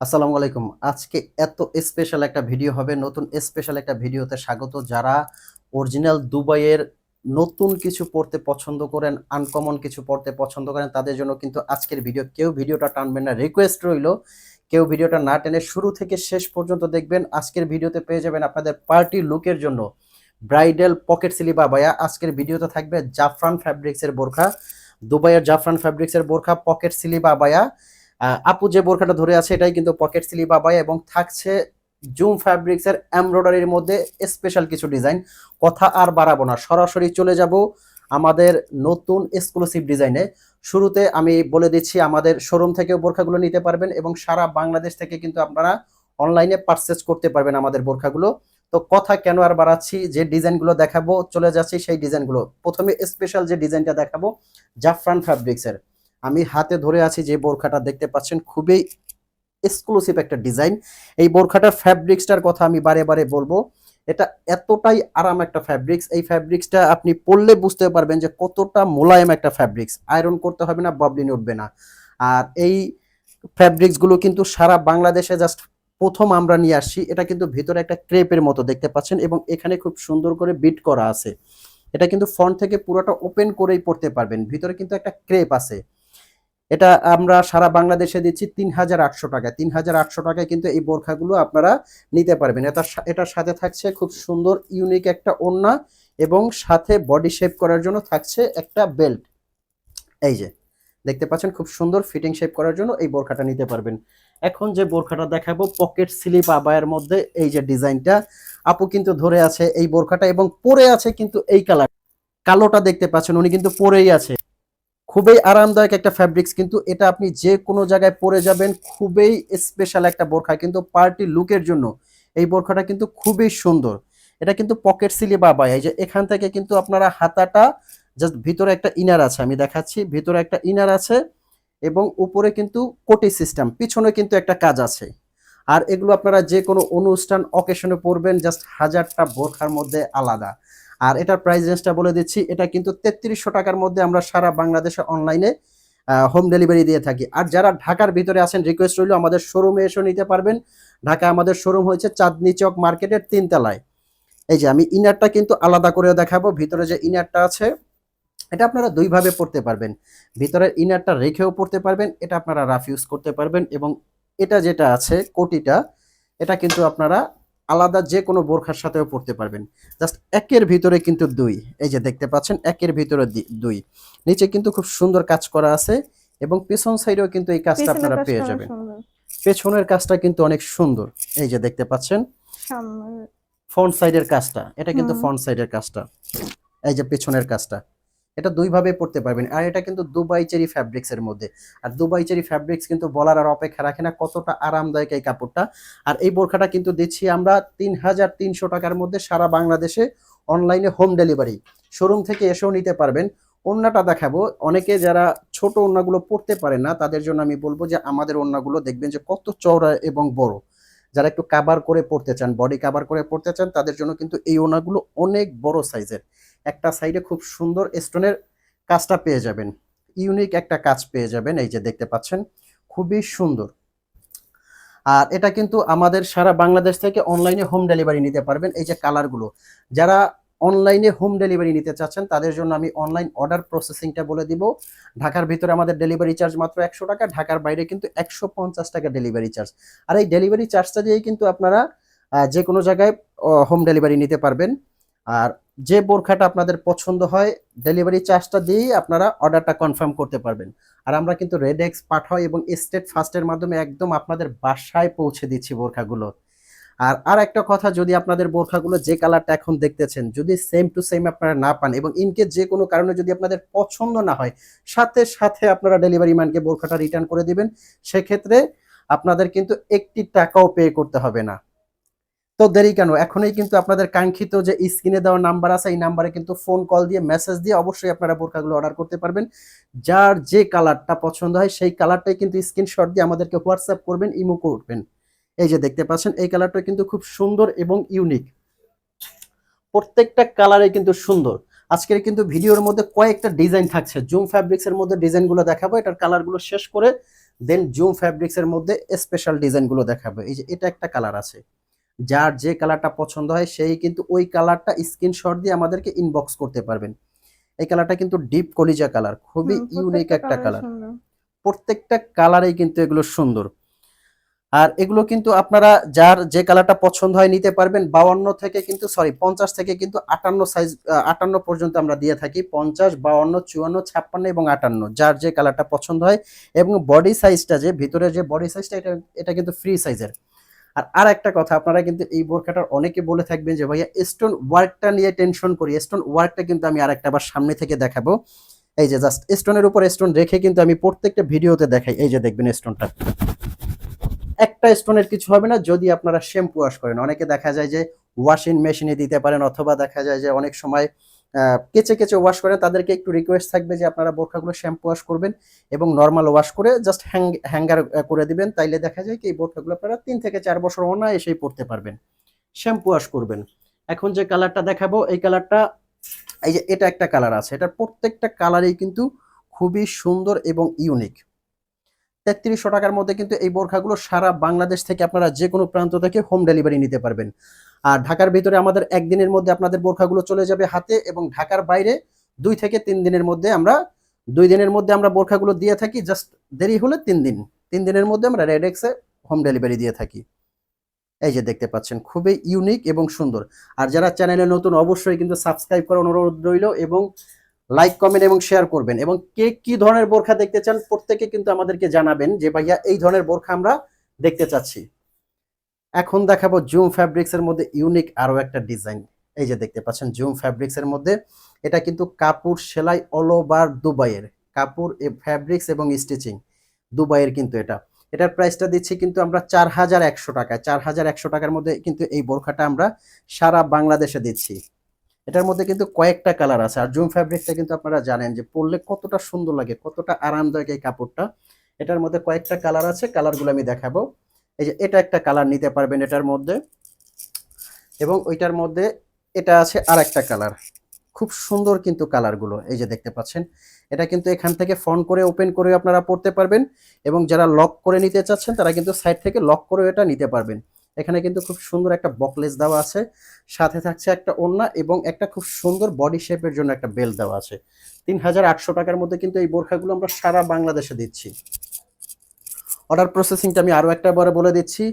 আসসালামু আলাইকুম। আজকে এত স্পেশাল একটা ভিডিও হবে। নতুন স্পেশাল একটা ভিডিওতে স্বাগত। যারা অরিজিনাল দুবাইয়ের নতুন কিছু পড়তে পছন্দ করেন, আনকমন কিছু পড়তে পছন্দ করেন, তাদের জন্য কিন্তু আজকের ভিডিও। কেউ ভিডিওটা টানবেন না। রিকোয়েস্ট রইলো, কেউ ভিডিওটা না টেনে শুরু থেকে শেষ পর্যন্ত দেখবেন। আজকের ভিডিওতে পেয়ে যাবেন আপনাদের পার্টি লুকের জন্য ব্রাইডাল পকেট স্লিভ আবায়া। আজকের ভিডিওতে থাকবে জাফরান ফ্যাব্রিক্সের বোরখা, দুবাইয়ের জাফরান ফ্যাব্রিক্সের বোরখা পকেট স্লিভ আবায়া। আপু যে বোরখাটা ধরে আছে এটাই কিন্তু পকেট স্লিভ আবায়া এবং থাকছে জুম ফ্যাব্রিক্স এর এমব্রয়ডারির মধ্যে স্পেশাল কিছু ডিজাইন। কথা আর বাড়াবো না, সরাসরি চলে যাব আমাদের নতুন এক্সক্লুসিভ ডিজাইনে। শুরুতে আমি বলে দিচ্ছি আমাদের শোরুম থেকে বোরখাগুলো নিতে পারবেন এবং সারা বাংলাদেশ থেকে কিন্তু আপনারা অনলাইনে পারচেজ করতে পারবেন আমাদের বোরখাগুলো। তো কথা কেন আর বাড়াচ্ছি, যে ডিজাইনগুলো দেখাবো চলে যাচ্ছি সেই ডিজাইনগুলো। প্রথমে স্পেশাল যে ডিজাইনটা দেখাবো জাফরান ফ্যাব্রিক্স এর, আমি হাতে ধরে আছি যে বোরখাটা দেখতে পাচ্ছেন, খুবই এক্সক্লুসিভ একটা ডিজাইন। এই বোরখাটার ফ্যাব্রিক্সটার কথা আমি বারে বারে বলবো, এটা এতটাই আরাম একটা ফ্যাব্রিক্স। এই ফ্যাব্রিক্সটা আপনি পরলে বুঝতে পারবেন যে কতটা মোলায়েম একটা ফ্যাব্রিক্স। আয়রন করতে হবে না, ববলিন উঠবে না। আর এই ফ্যাব্রিক্স গুলো কিন্তু সারা বাংলাদেশে জাস্ট প্রথম আমরা নিয়ে আসছি। এটা কিন্তু ভিতরে একটা ক্রেপের মতো দেখতে পাচ্ছেন এবং এখানে খুব সুন্দর করে বিট করা আছে। এটা কিন্তু ফ্রন্ট থেকে পুরোটা ওপেন করেই পড়তে পারবেন। ভিতরে কিন্তু একটা ক্রেপ আছে। এটা আমরা সারা বাংলাদেশে দিচ্ছি ৩,৮০০ টাকায়। ৩,৮০০ টাকায় কিন্তু এই বোরখাগুলো আপনারা নিতে পারবেন। এটার সাথে থাকছে খুব সুন্দর ইউনিক একটা ওড়না এবং সাথে বডি শেপ করার জন্য থাকছে একটা বেল্ট। এই যে দেখতে পাচ্ছেন, খুব সুন্দর ফিটিং শেপ করার জন্য এই বোরখাটা নিতে পারবেন। এখন যে বোরখাটা দেখাবো পকেট স্লিপ আবায়ের মধ্যে, এই যে ডিজাইনটা আপু কিন্তু ধরে আছে এই বোরখাটা এবং পরে আছে কিন্তু এই কালার কালোটা দেখতে পাচ্ছেন, উনি কিন্তু পরেই আছে। খুবই আরামদায়ক একটা ফ্যাব্রিক্স, কিন্তু এটা আপনি যে কোনো জায়গায় পরে যাবেন। খুবই স্পেশাল একটা বোরখা, কিন্তু পার্টি লুকের জন্য এই বোরখাটা কিন্তু খুবই সুন্দর। এটা কিন্তু পকেট সিলি বাবা, এই যে এখান থেকে কিন্তু আপনারা হাতাটা জাস্ট ভিতরে একটা ইনার আছে, আমি দেখাচ্ছি ভিতরে একটা ইনার আছে এবং উপরে কিন্তু কোটি সিস্টেম, পিছনে কিন্তু একটা কাজ আছে। আর এগুলো আপনারা যে কোনো অনুষ্ঠান অকেশনে পরবেন, জাস্ট হাজারটা বোরখার মধ্যে আলাদা। আর এটার প্রাইস রেঞ্জটা বলে দিচ্ছি, এটা কিন্তু ৩৩০০ টাকার মধ্যে আমরা সারা বাংলাদেশে অনলাইনে হোম ডেলিভারি দিয়ে থাকি। আর যারা ঢাকার ভিতরে আছেন রিকোয়েস্ট রইল আমাদের শোরুমে এসে নিতে পারবেন। ঢাকা আমাদের শোরুম হয়েছে চাঁদনি চক মার্কেটের ৩ তলায়। এই যে আমি ইনারটা কিন্তু আলাদা করে দেখাবো। ভিতরে যে ইনারটা আছে এটা আপনারা দুইভাবে পড়তে পারবেন। ভিতরের ইনারটা রেখেও পড়তে পারবেন, এটা আপনারা রাফ ইউজ করতে পারবেন। এবং এটা যেটা আছে কোটিটা, এটা কিন্তু আপনারা আলাদা যে কোনো বোরখার সাথেও পড়তে পারবেন। জাস্ট একের ভিতরে কিন্তু দুই, এই যে দেখতে পাচ্ছেন একের ভিতরে দুই। নিচে কিন্তু খুব সুন্দর কাজ করা আছে এবং পেছন সাইডেও কিন্তু এই কাজটা পিছনের আপনারা কাজটা পেয়ে অনেক যাবেন। সুন্দর। পেছনের কাজটা কিন্তু অনেক সুন্দর, এই যে দেখতে পাচ্ছেন সামনে ফ্রন্ট সাইডের কাজটা, এটা কিন্তু হুম। ফ্রন্ট সাইডের কাজটা। এই যে পেছনের কাজটা, এটা দুইভাবে পড়তে পারবেন। আর এটা কিন্তু দুবাই চেরি ফ্যাব্রিক্স এর মধ্যে। আর দুবাই চেরি ফ্যাব্রিক্স কিন্তু বলার আর অপেক্ষা রাখে না কতটা আরামদায়ক এই কাপড়টা। আর এই বোরখাটা কিন্তু দিচ্ছি আমরা ৩,৩০০ টাকার মধ্যে সারা বাংলাদেশে অনলাইনে হোম ডেলিভারি। শোরুম থেকে এসেও নিতে পারবেন। ওড়নাটা দেখাবো, অনেকে যারা ছোট ওড়নাগুলো পড়তে পারে না তাদের জন্য আমি বলবো যে আমাদের ওড়নাগুলো দেখবেন যে কত চওড়া এবং বড়। যারা একটু কাভার করে পড়তে চান, বডি কাভার করে পড়তে চান, তাদের জন্য কিন্তু এই ওড়নাগুলো অনেক বড় সাইজের। একটা সাইডে খুব সুন্দর স্টোনের কাজটা পেয়ে যাবেন, ইউনিক একটা কাজ পেয়ে যাবেন, এই যে দেখতে পাচ্ছেন খুবই সুন্দর। আর এটা কিন্তু আমাদের সারা বাংলাদেশ থেকে অনলাইনে হোম ডেলিভারি নিতে পারবেন। এই যে কালারগুলো, যারা অনলাইনে হোম ডেলিভারি নিতে চাচ্ছেন তাদের জন্য আমি অনলাইন অর্ডার প্রসেসিংটা বলে দিব। ঢাকার ভিতরে আমাদের ডেলিভারি চার্জ মাত্র ১০০ টাকা, ঢাকার বাইরে কিন্তু ১৫০ টাকা ডেলিভারি চার্জ। আর এই ডেলিভারি চার্জটা দিয়েই কিন্তু আপনারা যে কোনো জায়গায় হোম ডেলিভারি নিতে পারবেন। আর যে বোরখাটা আপনাদের পছন্দ হয় ডেলিভারি চার্জটা দিয়েই আপনারা অর্ডারটা কনফার্ম করতে পারবেন। আর আমরা কিন্তু রেডেক্স পাঠাই এবং স্টেট ফাস্টের মাধ্যমে একদম আপনাদের বাসায় পৌঁছে দিচ্ছি বোরখাগুলো। আর একটা কথা, যদি আপনাদের বোরখাগুলো যে কালারটা এখন দেখতেছেন যদি সেম টু সেম আপনারা না পান এবং ইনকেস যে কোনো কারণে যদি আপনাদের পছন্দ না হয়, সাথে সাথে আপনারা ডেলিভারি ম্যানকে বোরখাটা রিটার্ন করে দিবেন। সেক্ষেত্রে আপনাদের কিন্তু ১টি টাকাও পে করতে হবে না। তো দেরি কেন, এখনই কিন্তু আপনাদের কাঙ্ক্ষিত যে স্ক্রিনে দেওয়া নাম্বার আছে এই নাম্বারে কিন্তু ফোন কল দিয়ে মেসেজ দিয়ে অবশ্যই আপনারা বোরখাগুলো অর্ডার করতে পারবেন। যার যে কালারটা পছন্দ হয় সেই কালারটাই কিন্তু স্ক্রিনশট দিয়ে আমাদেরকে হোয়াটসঅ্যাপ করবেন, ইমো করবেন। এই যে দেখতে পাচ্ছেন এই কালারটা কিন্তু খুব সুন্দর এবং ইউনিক, প্রত্যেকটা কালারে কিন্তু সুন্দর। আজকের কিন্তু ভিডিওর মধ্যে কয়েকটা ডিজাইন থাকছে, জুম ফ্যাব্রিক্স এর মধ্যে ডিজাইনগুলো দেখাবো। এটার কালারগুলো শেষ করে দেন জুম ফ্যাব্রিক্স এর মধ্যে স্পেশাল ডিজাইনগুলো দেখাবো। এই যে এটা একটা কালার আছে, যার যে কালারটা পছন্দ হয় সেই কিন্তু ওই কালারটা স্ক্রিনশট দিয়ে আমাদেরকে ইনবক্স করতে পারবেন। এই কালারটা কিন্তু ডিপ কলিজা কালার, খুবই ইউনিক প্রত্যেকটা একটা কালারই কালার। সুন্দর। প্রত্যেকটা কালারেই কিন্তু এগুলো সুন্দর। আর এগুলো কিন্তু আপনারা যার যে কালারটা পছন্দ হয় নিতে পারবেন। 52 থেকে কিন্তু সরি 50 থেকে কিন্তু 58 সাইজ, 58 পর্যন্ত আমরা দিয়ে থাকি। 50, 52, 54, 56 এবং 58, যার যে কালারটা পছন্দ হয়। এবং বডি সাইজটা, যে ভিতরে যে বডি সাইজটা, এটা এটা কিন্তু ফ্রি সাইজের। আর একটা কথা, আপনারা কিন্তু এই বোরখাটার অনেকে বলে থাকবেন যে ভাইয়া স্টোন ওয়ার্কটা নিয়ে টেনশন করি। স্টোন ওয়ার্কটা কিন্তু আমি আরেকটা বার সামনে থেকে দেখাবো। এই যে জাস্ট স্টোনের উপর স্টোন রেখে কিন্তু আমি প্রত্যেকটা ভিডিওতে দেখাই। এই যে দেখবেন স্টোনটা, একটা স্টোনের কিছু হবে না যদি আপনারা শ্যাম্পু ওয়াশ করেন। অনেকে দেখা যায় যে ওয়াশিং মেশিনে দিতে পারেন, অথবা দেখা যায় যে অনেক সময় কেচে কেচে ওয়াশ করেন। তাদেরকে একটু রিকোয়েস্ট থাকবে যে আপনারা বোরখাগুলো শ্যাম্পু ওয়াশ করবেন এবং নর্মাল ওয়াশ করে জাস্ট হ্যাঙ্গার করে দিবেন। তাইলে দেখা যায় কি এই বোরখাগুলো আপনারা 3 থেকে 4 বছর অনায়াসেই পরতে পারবেন। শ্যাম্পু ওয়াশ করবেন। এখন যে কালারটা দেখাবো, এই কালারটা, এই যে এটা একটা কালার আছে, এটার প্রত্যেকটা কালারই কিন্তু খুবই সুন্দর এবং ইউনিক। ৩৩০০ টাকার মধ্যে কিন্তু এই বোরখাগুলো সারা বাংলাদেশ থেকে আপনারা যে কোনো প্রান্ত থেকে হোম ডেলিভারি নিতে পারবেন। আর ঢাকার ভিতরে আমাদের একদিনের মধ্যে আপনাদের বোরখাগুলো চলে যাবে হাতে, এবং ঢাকার বাইরে 2 থেকে 3 দিনের মধ্যে আমরা 2 দিনের মধ্যে আমরা বোরখাগুলো দিয়ে থাকি। জাস্ট দেরি হলে 3 দিন, 3 দিনের মধ্যে আমরা রেডেক্সে হোম ডেলিভারি দিয়ে থাকি। এই যে দেখতে পাচ্ছেন, খুবই ইউনিক এবং সুন্দর। আর যারা চ্যানেলে নতুন অবশ্যই কিন্তু সাবস্ক্রাইব করার অনুরোধ রইল, এবং লাইক, কমেন্ট এবং শেয়ার করবেন। এবং কে কি ধরনের বোরখা দেখতে চান প্রত্যেকে কিন্তু আমাদেরকে জানাবেন যে ভাইয়া এই ধরনের বোরখা আমরা দেখতে চাচ্ছি। এখন দেখাবো জুম ফ্যাব্রিক্স এর মধ্যে ইউনিক আরো একটা ডিজাইন। এই যে দেখতে পাচ্ছেন জুম ফ্যাব্রিক্স এর মধ্যে, এটা কিন্তু কাপড় সেলাই অল ওভার দুবাইয়ের কাপড়, ফ্যাব্রিক্স এবং স্টিচিং দুবাইয়ের কিন্তু এটা। এটার প্রাইসটা দিচ্ছি কিন্তু আমরা 4100 টাকা। 4100 টাকার মধ্যে কিন্তু এই বোরখাটা আমরা সারা বাংলাদেশে দিচ্ছি। এটার মধ্যে কিন্তু কয়েকটা কালার আছে। আর জুম ফ্যাব্রিকটা কিন্তু আপনারা জানেন যে পরলে কতটা সুন্দর লাগে, কতটা আরামদায়ক এই কাপড়টা। এটার মধ্যে কয়েকটা কালার আছে, কালারগুলো আমি দেখাবো। এই যে এটা একটা কালার নিতে পারবেন এটার মধ্যে, এবং ওইটার মধ্যে এটা আছে আর একটা কালার। খুব সুন্দর কিন্তু কালারগুলো, এই যে দেখতে পাচ্ছেন। এটা কিন্তু এখান থেকে ফোন করে ওপেন করে আপনারা পড়তে পারবেন, এবং যারা লক করে নিতে চাচ্ছেন তারা কিন্তু সাইড থেকে লক করে এটা নিতে পারবেন। এখানে কিন্তু খুব সুন্দর একটা বকলেস দেওয়া আছে, সাথে থাকছে একটা ওড়না এবং একটা খুব সুন্দর বডি শেপের জন্য একটা বেল্ট দেওয়া আছে। 3800 টাকার মধ্যে কিন্তু এই বোরখাগুলো আমরা সারা বাংলাদেশে দিচ্ছি। অর্ডার প্রসেসিংটা আমি আরো একটা বার বলে দিচ্ছি।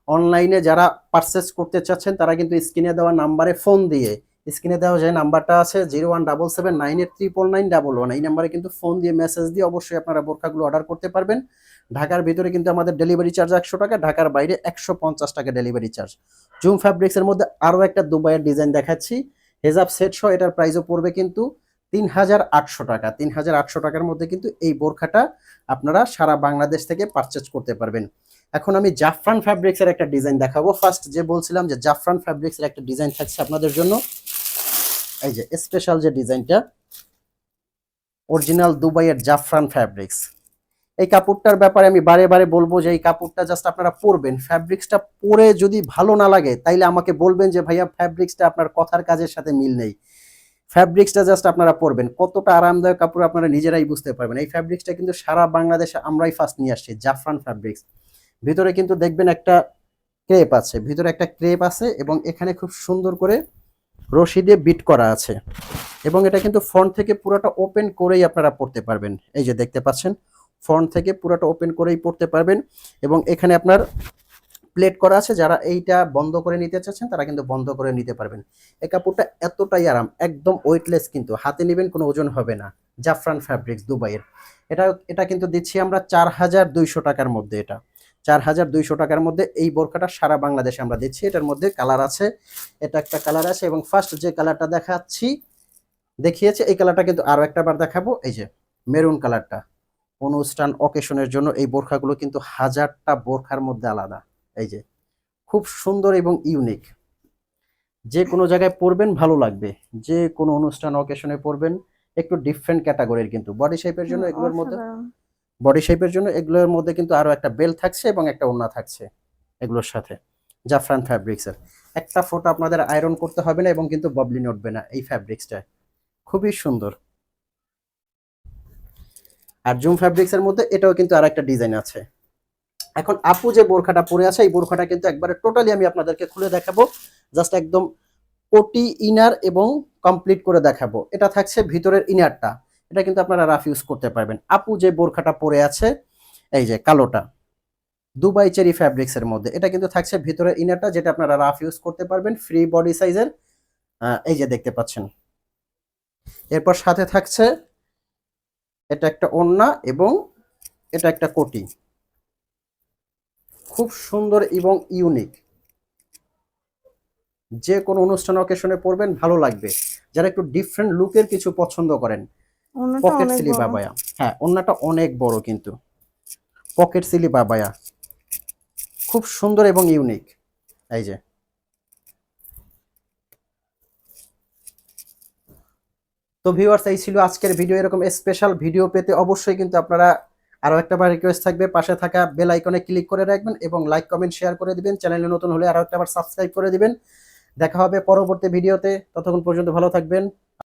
অনলাইনে যারা পারচেস করতে চাচ্ছেন তারা কিন্তু স্ক্রিনে দেওয়া নাম্বারে ফোন দিয়ে, স্ক্রিনে দেওয়া যে নাম্বারটা আছে 017798991, এই নাম্বারে কিন্তু ফোন দিয়ে মেসেজ দিয়ে অবশ্যই আপনারা বোরখাগুলো অর্ডার করতে পারবেন। ঢাকার ভিতরে কিন্তু আমাদের ডেলিভারি চার্জ 100 টাকা, ঢাকার বাইরে 150 টাকা ডেলিভারি চার্জ। জুম ফ্যাব্রিক্স এর মধ্যে আরো একটা দুবাইয়ের ডিজাইন দেখাচ্ছি, হেজাব সেট সহ। এটার প্রাইসও পড়বে কিন্তু 3800 টাকা। 3800 টাকার মধ্যে কিন্তু এই বোরখাটা আপনারা সারা বাংলাদেশ থেকে পারচেজ করতে পারবেন। এখন আমি জাফরান ফ্যাব্রিক্স এর একটা ডিজাইন দেখাবো। ফার্স্ট যে বলছিলাম যে জাফরান ফ্যাব্রিক্স এর একটা ডিজাইন থাকছে আপনাদের জন্য। এই যে স্পেশাল যে ডিজাইনটা, অরিজিনাল দুবাইয়ের জাফরান ফ্যাব্রিক্স। এই কাপড়টার ব্যাপারে আমি বারে বারে বলবো যে এই কাপড়টা জাস্ট আপনারা পরবেন, ফ্যাব্রিক্সটা পরে যদি ভালো না লাগে তাইলে আমাকে বলবেন যে ভাইয়া ফ্যাব্রিক্সটা আপনার কথার কাজের সাথে মিল নেই। ফ্যাব্রিক্সটা জাস্ট আপনারা পরবেন, কতটা আরামদায়ক কাপড় আপনারা নিজেরাই বুঝতে পারবেন। এই ফ্যাব্রিক্সটা কিন্তু সারা বাংলাদেশে আমরাই ফার্স্ট নিয়ে আসছি, জাফরান ফ্যাব্রিক্স। ভিতরে কিন্তু দেখবেন একটা ক্রেপ আছে, ভিতরে একটা ক্রেপ আছে, এবং এখানে খুব সুন্দর করে রশি দিয়ে বিট করা আছে। এবং এটা কিন্তু ফ্রন্ট থেকে পুরোটা ওপেন করেই আপনারা পড়তে পারবেন। এই যে দেখতে পাচ্ছেন, ফ্রন্ট থেকে পুরোটা ওপেন করেই পড়তে পারবেন। এবং এখানে আপনার প্লেট করা আছে, যারা এইটা বন্ধ করে নিতে চাচ্ছেন তারা কিন্তু বন্ধ করে নিতে পারবেন। এই কাপড়টা এতটাই আরাম, একদম ওয়েটলেস, কিন্তু হাতে নেবেন কোনো ওজন হবে না। জাফরান ফ্যাব্রিক্স দুবাইয়ের। এটা এটা কিন্তু দিচ্ছি আমরা 4200 টাকার মধ্যে। এটা 4200 টাকার মধ্যে এই বোরখাটা সারা বাংলাদেশে আমরা দিচ্ছি। এটার মধ্যে কালার আছে, এটা একটা কালার আছে, এবং ফার্স্ট যে কালারটা দেখিয়েছে এই কালারটা কিন্তু আরো একটা বার দেখাবো। এই যে মেরুন কালারটা, অনুষ্ঠান অকেশনের জন্য এই বোরখাগুলো কিন্তু হাজারটা বোরখার মধ্যে আলাদা। এই যে খুব সুন্দর এবং ইউনিক, যে কোনো জায়গায় পরবেন ভালো লাগবে, যে কোনো অনুষ্ঠান অকেশনে পরবেন। একটু ডিফারেন্ট ক্যাটাগরির কিন্তু বডি শেপের জন্য এগুলোর মধ্যে, অসাধারণ। কিন্তু আরো একটা বেল্ট থাকছে এবং একটা ওড়না থাকছে এগুলোর সাথে। জাফরান ফ্যাব্রিক্সের একটা ফটো আপনাদের আয়রন করতে হবে না, এবং কিন্তু ববলিন উঠবে না এই ফ্যাব্রিক্সটা। খুবই সুন্দর। আর জুম ফ্যাব্রিক্স এর মধ্যে এটাও কিন্তু আরেকটা ডিজাইন আছে। এখন আপু যে বোরখাটা পরে আছে এই বোরখাটা কিন্তু একবারে টোটালি আমি আপনাদেরকে খুলে দেখাবো, জাস্ট একদম কোটি ইনার এবং কমপ্লিট করে দেখাবো। এটা থাকছে ভিতরের ইনারটা, এটা কিন্তু আপনারা রাফ ইউজ করতে পারবেন। আপু যে বোরখাটা পরে আছে এই যে কালোটা, দুবাই চেরি ফ্যাব্রিক্স এর মধ্যে, এটা কিন্তু থাকছে ভিতরের ইনারটা, যেটা আপনারা রাফ ইউজ করতে পারবেন, ফ্রি বডি সাইজের। এই যে দেখতে পাচ্ছেন। এরপর সাথে থাকছে এটা একটা ওড়না এবং এটা একটা কোটি, খুব সুন্দর এবং ইউনিক। যে কোনো অনুষ্ঠান অকেশনে পরবেন ভালো লাগবে, যারা একটু ডিফারেন্ট লুকের কিছু পছন্দ করেন। ওড়নাটা পকেট অনেক সিলি বড়। বাবায়া, হ্যাঁ ওড়নাটা অনেক বড় কিন্তু পকেট সিলি বাবায়া, খুব সুন্দর এবং ইউনিক। এই যে তো ভিউয়ার্স, এই ছিল আজকের ভিডিও। এরকম স্পেশাল ভিডিও পেতে অবশ্যই কিন্তু আপনারা, আরো একটা বার রিকোয়েস্ট থাকবে, পাশে থাকা বেল আইকনে ক্লিক করে রাখবেন এবং লাইক কমেন্ট শেয়ার করে দিবেন। চ্যানেলে নতুন হলে আরো একটা বার সাবস্ক্রাইব করে দিবেন। দেখা হবে পরবর্তী ভিডিওতে, ততক্ষণ পর্যন্ত ভালো থাকবেন।